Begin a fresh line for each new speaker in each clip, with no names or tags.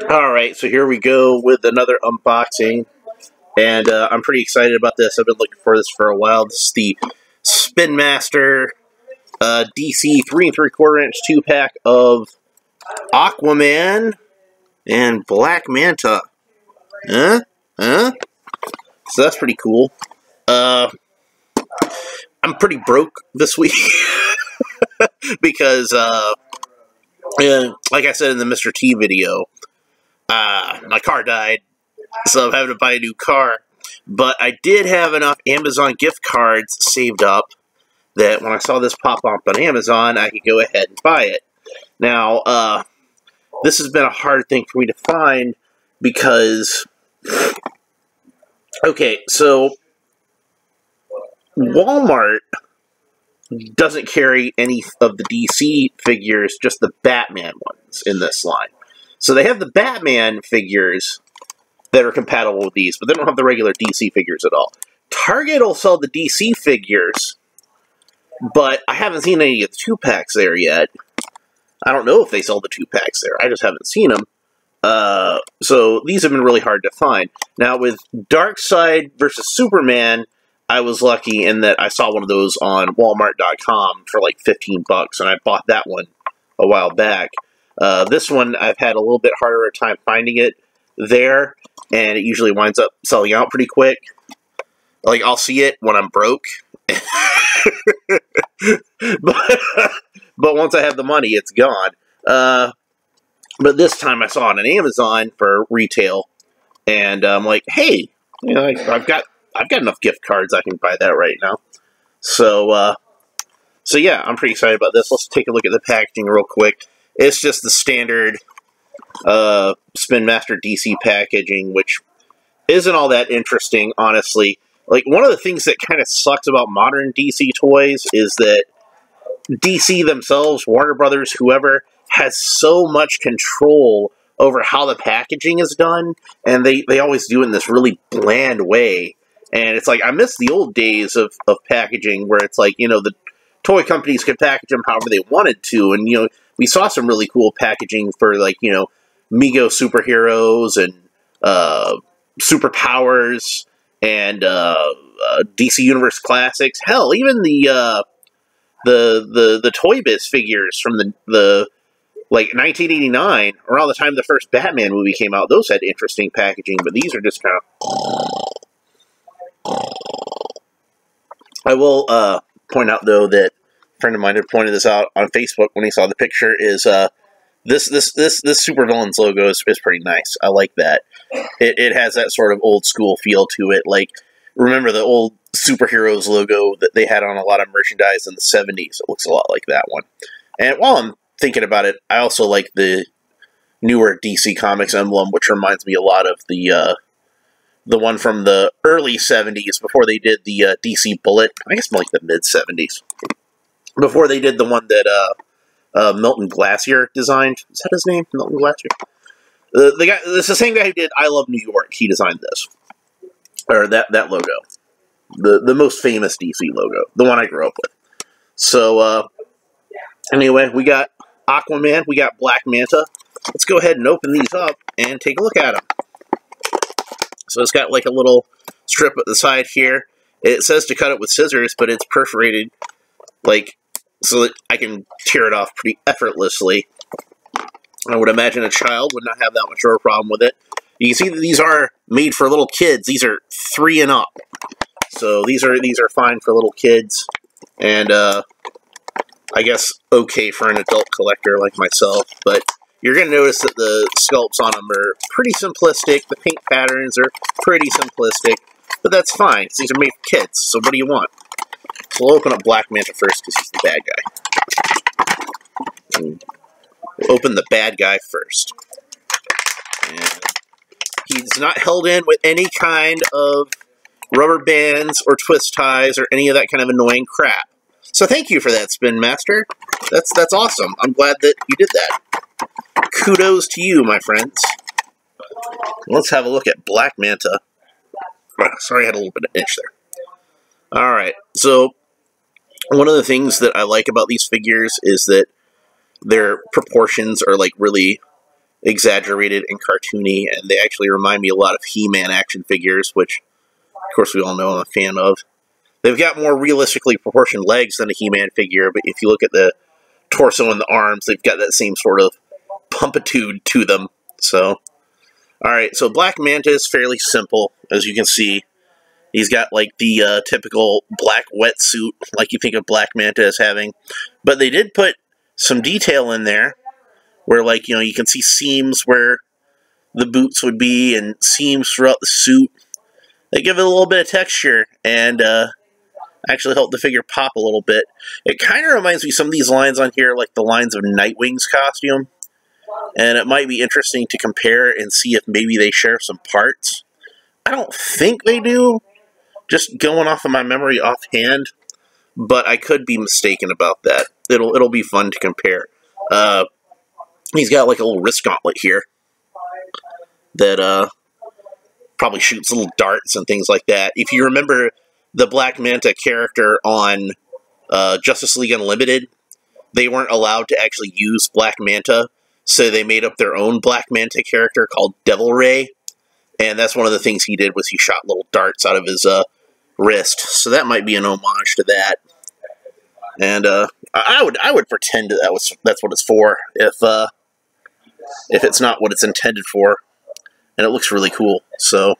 Alright, so here we go with another unboxing, and I'm pretty excited about this. I've been looking for this for a while. This is the Spin Master DC 3 3/4 inch 2-pack of Aquaman and Black Manta. Huh? So that's pretty cool. I'm pretty broke this week because, like I said in the Mr. T video, my car died, so I'm having to buy a new car. But I did have enough Amazon gift cards saved up that when I saw this pop up on Amazon, I could go ahead and buy it. Now, this has been a hard thing for me to find because, okay, so Walmart doesn't carry any of the DC figures, just the Batman ones in this line. So they have the Batman figures that are compatible with these, but they don't have the regular DC figures at all. Target will sell the DC figures, but I haven't seen any of the 2-packs there yet. I don't know if they sell the 2-packs there. I just haven't seen them. So these have been really hard to find. Now, with Darkseid versus Superman, I was lucky in that I saw one of those on Walmart.com for like 15 bucks, and I bought that one a while back. This one, I've had a little bit harder a time finding it there, and it usually winds up selling out pretty quick. Like, I'll see it when I'm broke. but once I have the money, it's gone. But this time I saw it on Amazon for retail, and I'm like, hey, you know, I've got enough gift cards, I can buy that right now. So yeah, I'm pretty excited about this. Let's take a look at the packaging real quick. It's just the standard Spin Master DC packaging, which isn't all that interesting, honestly. Like, one of the things that kind of sucks about modern DC toys is that DC themselves, Warner Brothers, whoever, has so much control over how the packaging is done, and they always do it in this really bland way. And it's like, I miss the old days of packaging where it's like, you know, the toy companies could package them however they wanted to, and, you know, we saw some really cool packaging for, like, you know, Mego superheroes and superpowers and DC Universe Classics. Hell, even the Toy Biz figures from the like 1989, around the time the first Batman movie came out, those had interesting packaging, but these are just kind of... I will point out, though, that a friend of mine had pointed this out on Facebook when he saw the picture, is this supervillain's logo is pretty nice. I like that. It has that sort of old school feel to it. Like, remember the old superheroes logo that they had on a lot of merchandise in the 70s? It looks a lot like that one. And while I'm thinking about it, I also like the newer DC Comics emblem, which reminds me a lot of the one from the early 70s, before they did the DC Bullet. I guess more like the mid-70s. Before they did the one that Milton Glacier designed. Is that his name? Milton Glacier? The guy, it's the same guy who did I Love New York. He designed this. Or that logo. The most famous DC logo. The one I grew up with. So, anyway, we got Aquaman, we got Black Manta. Let's go ahead and open these up and take a look at them. So it's got like a little strip at the side here. It says to cut it with scissors, but it's perforated, like, so that I can tear it off pretty effortlessly. I would imagine a child would not have that much of a problem with it. You can see that these are made for little kids. These are 3 and up. So these are fine for little kids. And I guess okay for an adult collector like myself. But you're going to notice that the sculpts on them are pretty simplistic. The paint patterns are pretty simplistic. But that's fine, because these are made for kids. So what do you want? So we'll open up Black Manta first, because he's the bad guy. And we'll open the bad guy first. And he's not held in with any kind of rubber bands or twist ties or any of that kind of annoying crap. So thank you for that, Spin Master. That's awesome. I'm glad that you did that. Kudos to you, my friends. Let's have a look at Black Manta. Sorry, I had a little bit of itch there. Alright, so one of the things that I like about these figures is that their proportions are like really exaggerated and cartoony, and they actually remind me a lot of He-Man action figures, which, of course, we all know I'm a fan of. They've got more realistically proportioned legs than a He-Man figure, but if you look at the torso and the arms, they've got that same sort of pumpitude to them. So, alright, so Black Manta is fairly simple, as you can see. He's got, like, the typical black wetsuit, like you think of Black Manta as having. But they did put some detail in there, where, like, you know, you can see seams where the boots would be, and seams throughout the suit. They give it a little bit of texture, and actually help the figure pop a little bit. It kind of reminds me, some of these lines on here, like the lines of Nightwing's costume. And it might be interesting to compare and see if maybe they share some parts. I don't think they do, just going off of my memory offhand, but I could be mistaken about that. It'll be fun to compare. He's got like a little wrist gauntlet here that probably shoots little darts and things like that. If you remember the Black Manta character on Justice League Unlimited, they weren't allowed to actually use Black Manta, so they made up their own Black Manta character called Devil Ray, and that's one of the things he did, was he shot little darts out of his wrist. So that might be an homage to that. And I would pretend that's what it's for, if it's not what it's intended for. And it looks really cool. So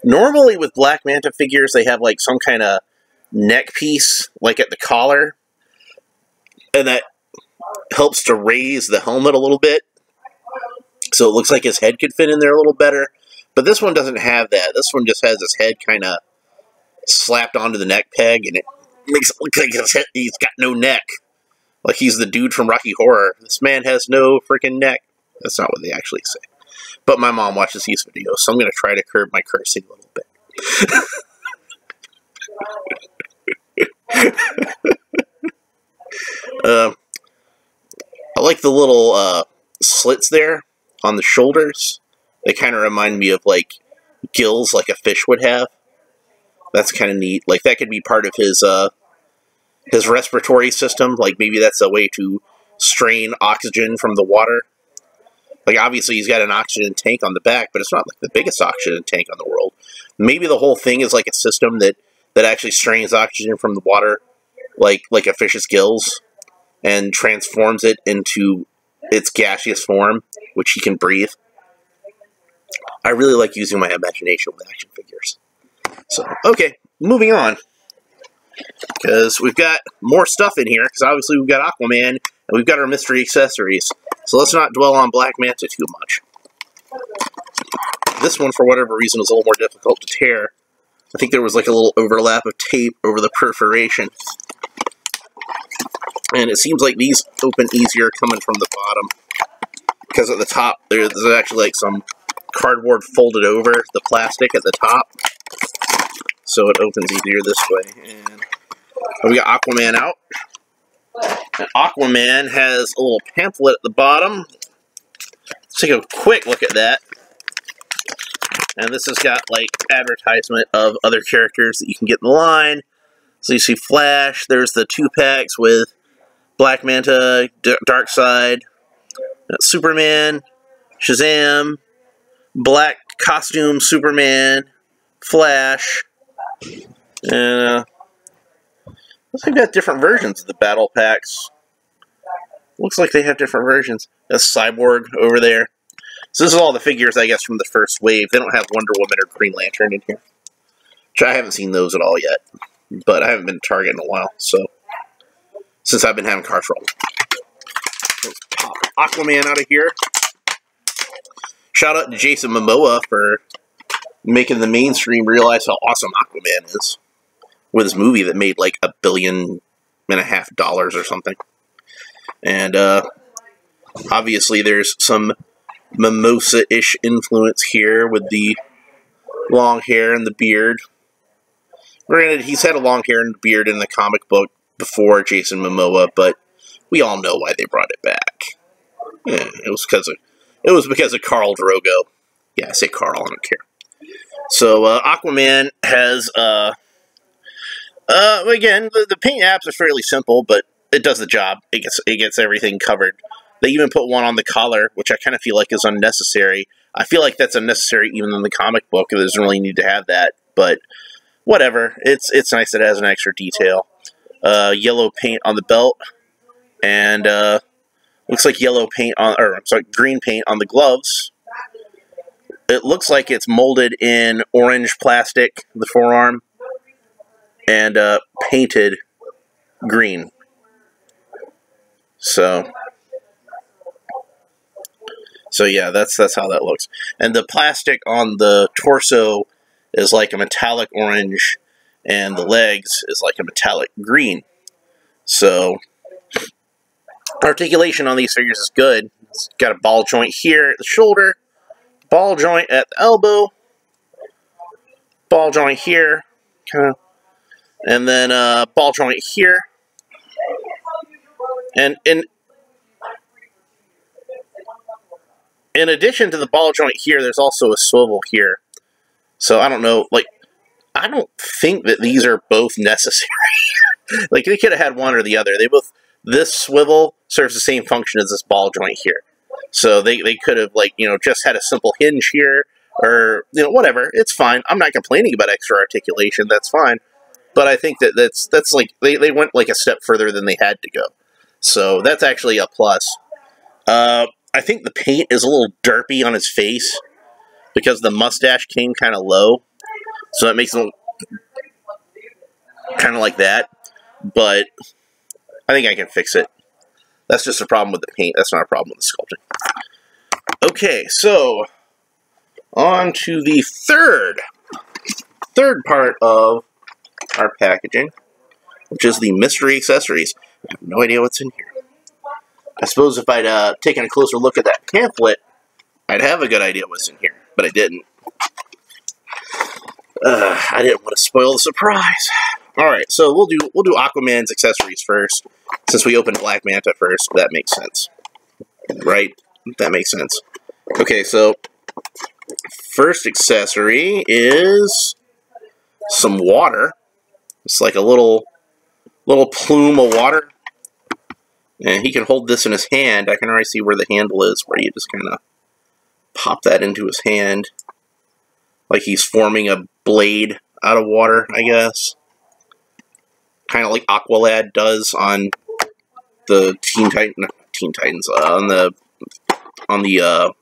normally with Black Manta figures, they have like some kind of neck piece, like at the collar, and that helps to raise the helmet a little bit, so it looks like his head could fit in there a little better. But this one doesn't have that. This one just has his head kind of slapped onto the neck peg, and it makes it look like he's got no neck. Like he's the dude from Rocky Horror. This man has no freaking neck. That's not what they actually say. But my mom watches these videos, so I'm going to try to curb my cursing a little bit. I like the little slits there on the shoulders. They kind of remind me of like gills like a fish would have. That's kind of neat. Like that could be part of his respiratory system. Like maybe that's a way to strain oxygen from the water. Like obviously he's got an oxygen tank on the back, but it's not like the biggest oxygen tank on the world. Maybe the whole thing is like a system that actually strains oxygen from the water, like a fish's gills, and transforms it into its gaseous form, which he can breathe. I really like using my imagination with action figures. So, okay, moving on. Because we've got more stuff in here, because obviously we've got Aquaman, and we've got our mystery accessories. So let's not dwell on Black Manta too much. This one, for whatever reason, is a little more difficult to tear. I think there was like a little overlap of tape over the perforation. And it seems like these open easier coming from the bottom. Because at the top, there's actually like some cardboard folded over the plastic at the top. So it opens easier this way. And we got Aquaman out. And Aquaman has a little pamphlet at the bottom. Let's take a quick look at that. And this has got like advertisement of other characters that you can get in the line. So you see Flash, there's the 2-packs with Black Manta, Darkseid, Superman, Shazam, Black Costume Superman, Flash, and looks like they've got different versions of the battle packs. Looks like they have different versions. That's Cyborg over there. So this is all the figures, I guess, from the first wave. They don't have Wonder Woman or Green Lantern in here, which I haven't seen those at all yet. But I haven't been to Target in a while, so since I've been having car trouble. Let's pop Aquaman out of here. Shout out to Jason Momoa for making the mainstream realize how awesome Aquaman is with his movie that made like $1.5 billion or something. And obviously there's some mimosa-ish influence here with the long hair and the beard. Granted, he's had a long hair and beard in the comic book before Jason Momoa, but we all know why they brought it back. Yeah, it was because of Khal Drogo. Yeah, I say Carl, I don't care. So Aquaman has again, the paint apps are fairly simple, but it does the job. It gets everything covered. They even put one on the collar, which I kind of feel like is unnecessary. I feel like that's unnecessary even in the comic book. It doesn't really need to have that, but whatever. It's nice that it has an extra detail. Yellow paint on the belt, and looks like yellow paint on, or I'm sorry, green paint on the gloves. It looks like it's molded in orange plastic, the forearm, and painted green. So yeah, that's how that looks. And the plastic on the torso is like a metallic orange, and the legs is like a metallic green. So articulation on these figures is good. It's got a ball joint here at the shoulder, ball joint at the elbow, ball joint here, and then ball joint here. And in addition to the ball joint here, there's also a swivel here. So I don't know, like, I don't think that these are both necessary. Like, they could have had one or the other. They both, this swivel serves the same function as this ball joint here. So they could have, like, you know, just had a simple hinge here, or, you know, whatever. It's fine. I'm not complaining about extra articulation. That's fine. But I think that that's like, they went like a step further than they had to go. So that's actually a plus. I think the paint is a little derpy on his face because the mustache came kind of low. So that makes it look kind of like that. But I think I can fix it. That's just a problem with the paint. That's not a problem with the sculpting. Okay, so on to the third part of our packaging, which is the mystery accessories. I have no idea what's in here. I suppose if I'd taken a closer look at that pamphlet, I'd have a good idea what's in here, but I didn't. I didn't want to spoil the surprise. All right, so we'll do Aquaman's accessories first, since we opened Black Manta first. That makes sense, right? That makes sense. Okay, so first accessory is some water. It's like a little plume of water. And he can hold this in his hand. I can already see where the handle is, where you just kind of pop that into his hand. Like he's forming a blade out of water, I guess. Kind of like Aqualad does on the Teen Titans, on the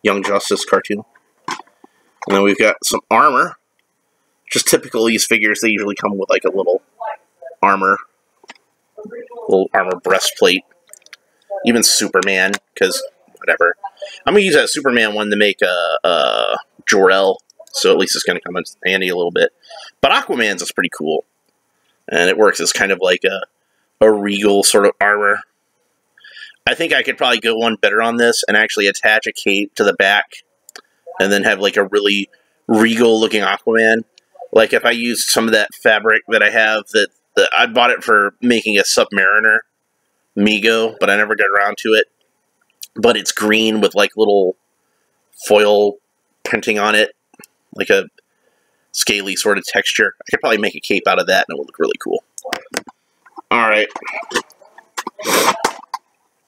Young Justice cartoon. And then we've got some armor. Just typical these figures, they usually come with like a little armor breastplate. Even Superman, because whatever. I'm gonna use that Superman one to make a Jor-El, so at least it's gonna come in handy a little bit. But Aquaman's is pretty cool, and it works as kind of like a regal sort of armor. I think I could probably go one better on this and actually attach a cape to the back, and then have like a really regal looking Aquaman. Like if I used some of that fabric that I have that I bought it for making a Submariner Mego, but I never got around to it. But it's green with like little foil printing on it, like a scaly sort of texture. I could probably make a cape out of that and it would look really cool. Alright.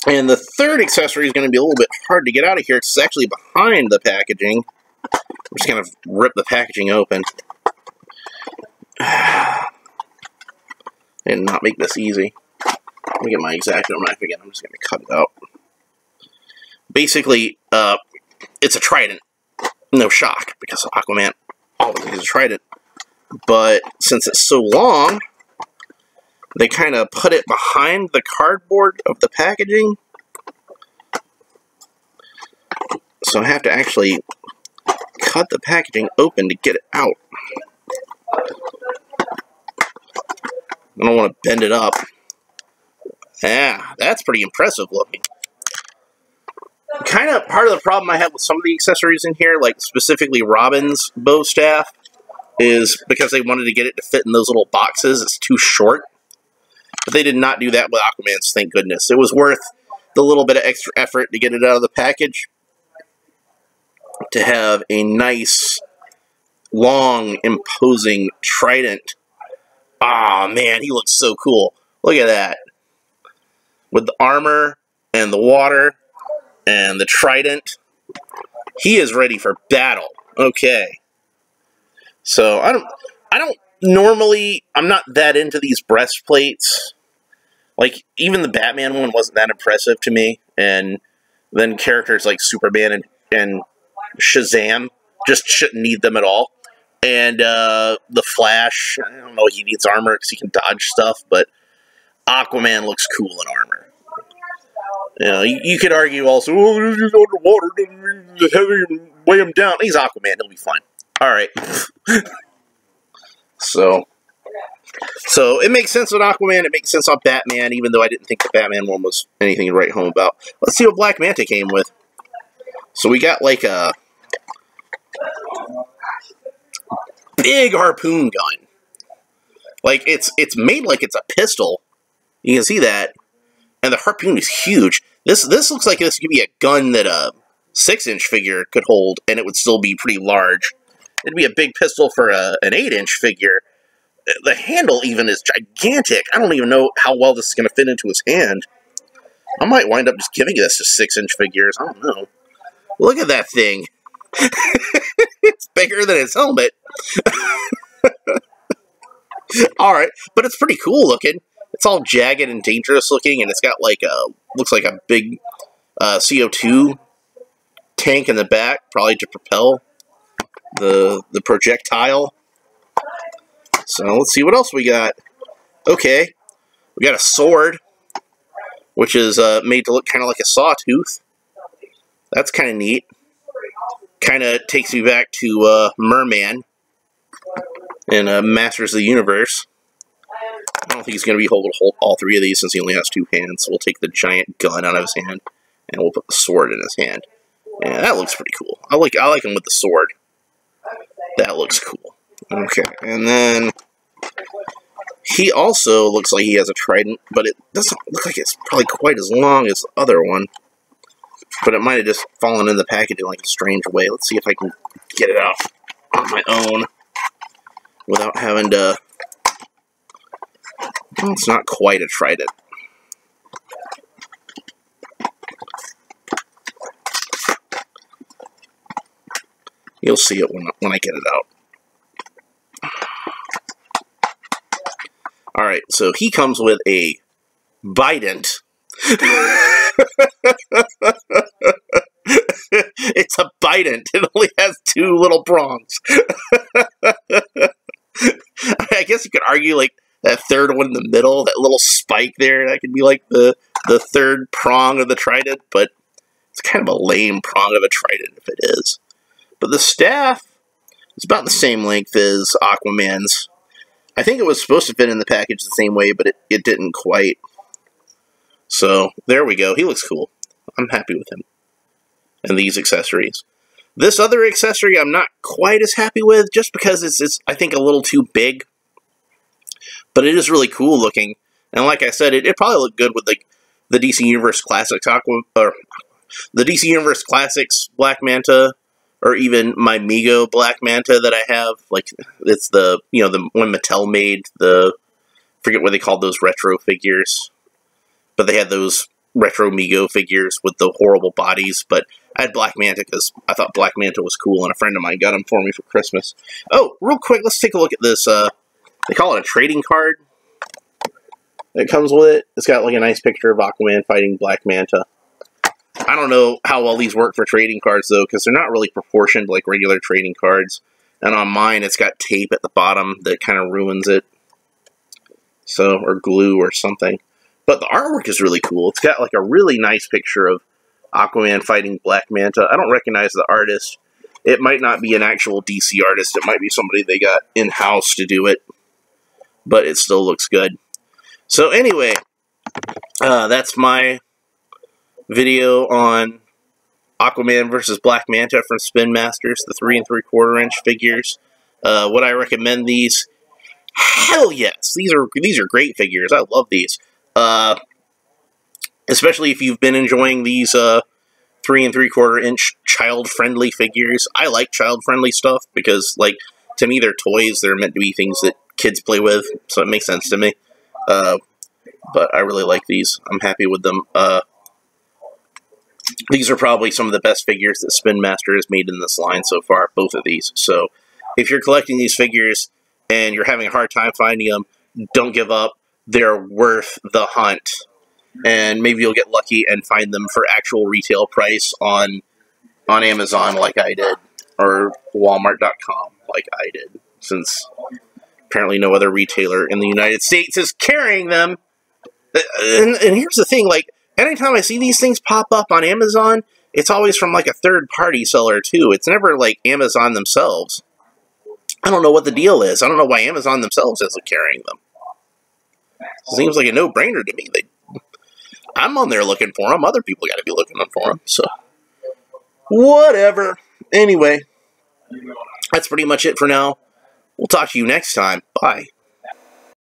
And the third accessory is going to be a little bit hard to get out of here. It's actually behind the packaging. I'm just going to rip the packaging open. And not make this easy. Let me get my X-Acto knife again. I'm just going to cut it out. Basically, it's a trident. No shock, because Aquaman always uses a trident. But since it's so long, they kind of put it behind the cardboard of the packaging. So I have to actually cut the packaging open to get it out. I don't want to bend it up. Yeah, that's pretty impressive looking. Kind of part of the problem I have with some of the accessories in here, like specifically Robin's bow staff, is because they wanted to get it to fit in those little boxes. It's too short. But they did not do that with Aquaman's, thank goodness. It was worth the little bit of extra effort to get it out of the package to have a nice, long, imposing trident. Ah, man, he looks so cool. Look at that. With the armor and the water, and the trident. He is ready for battle. Okay. So, I don't normally, I'm not that into these breastplates. Like, even the Batman one wasn't that impressive to me, and then characters like Superman and Shazam just shouldn't need them at all. And the Flash, I don't know, he needs armor because he can dodge stuff, but Aquaman looks cool in armor. You know, you could argue also, oh, he's underwater, heavy, weigh him down. He's Aquaman, he'll be fine. Alright. So it makes sense with Aquaman, it makes sense on Batman, even though I didn't think the Batman one was anything to write home about. Let's see what Black Manta came with. So we got like a big harpoon gun. Like, it's made like it's a pistol. You can see that. And the harpoon is huge. This looks like this could be a gun that a 6-inch figure could hold, and it would still be pretty large. It'd be a big pistol for an 8-inch figure. The handle even is gigantic. I don't even know how well this is going to fit into his hand. I might wind up just giving this to 6-inch figures. I don't know. Look at that thing. It's bigger than his helmet. Alright, but it's pretty cool looking. It's all jagged and dangerous looking, and it's got like a, looks like a big CO2 tank in the back, probably to propel the projectile. So let's see what else we got. Okay, we got a sword, which is made to look kind of like a sawtooth. That's kind of neat. Kind of takes me back to Merman in Masters of the Universe. I don't think he's going to be able to hold all three of these since he only has 2 hands. So we'll take the giant gun out of his hand, and we'll put the sword in his hand. Yeah, that looks pretty cool. I like him with the sword. That looks cool. Okay, and then he also looks like he has a trident, but it doesn't look like it's probably quite as long as the other one. But it might have just fallen in the package in like a strange way. Let's see if I can get it out on my own without having to... Well, it's not quite a trident. You'll see it when I get it out. Alright, so he comes with a bident. It's a bident. It only has 2 little prongs. I guess you could argue, like, that third one in the middle, that little spike there, that could be like the third prong of the trident, but it's kind of a lame prong of a trident if it is. But the staff is about the same length as Aquaman's. I think it was supposed to fit in the package the same way, but it didn't quite. So, there we go. He looks cool. I'm happy with him. And these accessories. This other accessory I'm not quite as happy with, just because it's I think, a little too big. But it is really cool looking. And like I said, it probably looked good with like the DC Universe Classics the DC Universe Classics Black Manta, or even my Mego Black Manta that I have. Like, it's the, you know, the one Mattel made, forget what they called those retro figures. But they had those retro Mego figures with the horrible bodies. But I had Black Manta because I thought Black Manta was cool, and a friend of mine got them for me for Christmas. Oh, real quick, let's take a look at this. They call it a trading card that comes with it. It's got like a nice picture of Aquaman fighting Black Manta. I don't know how well these work for trading cards, though, because they're not really proportioned like regular trading cards. And on mine, it's got tape at the bottom that kind of ruins it. So, or glue or something. But the artwork is really cool. It's got like a really nice picture of Aquaman fighting Black Manta. I don't recognize the artist. It might not be an actual DC artist. It might be somebody they got in-house to do it. But it still looks good. So anyway, that's my video on Aquaman versus Black Manta from Spin Masters, the 3 3/4 inch figures. Would I recommend these? Hell yes! These are great figures. I love these. Especially if you've been enjoying these 3 3/4 inch child-friendly figures. I like child-friendly stuff because, like, to me, they're toys. They're meant to be things that kids play with, so it makes sense to me. But I really like these. I'm happy with them. these are probably some of the best figures that Spin Master has made in this line so far, both of these. So if you're collecting these figures and you're having a hard time finding them, don't give up. They're worth the hunt. And maybe you'll get lucky and find them for actual retail price on Amazon like I did, or Walmart.com like I did, since apparently no other retailer in the United States is carrying them. And here's the thing, like, anytime I see these things pop up on Amazon, it's always from, like, a third-party seller, too. It's never, like, Amazon themselves. I don't know what the deal is. I don't know why Amazon themselves isn't carrying them. It seems like a no-brainer to me. I'm on there looking for them. Other people got to be looking for them, so whatever. Anyway, that's pretty much it for now. We'll talk to you next time. Bye.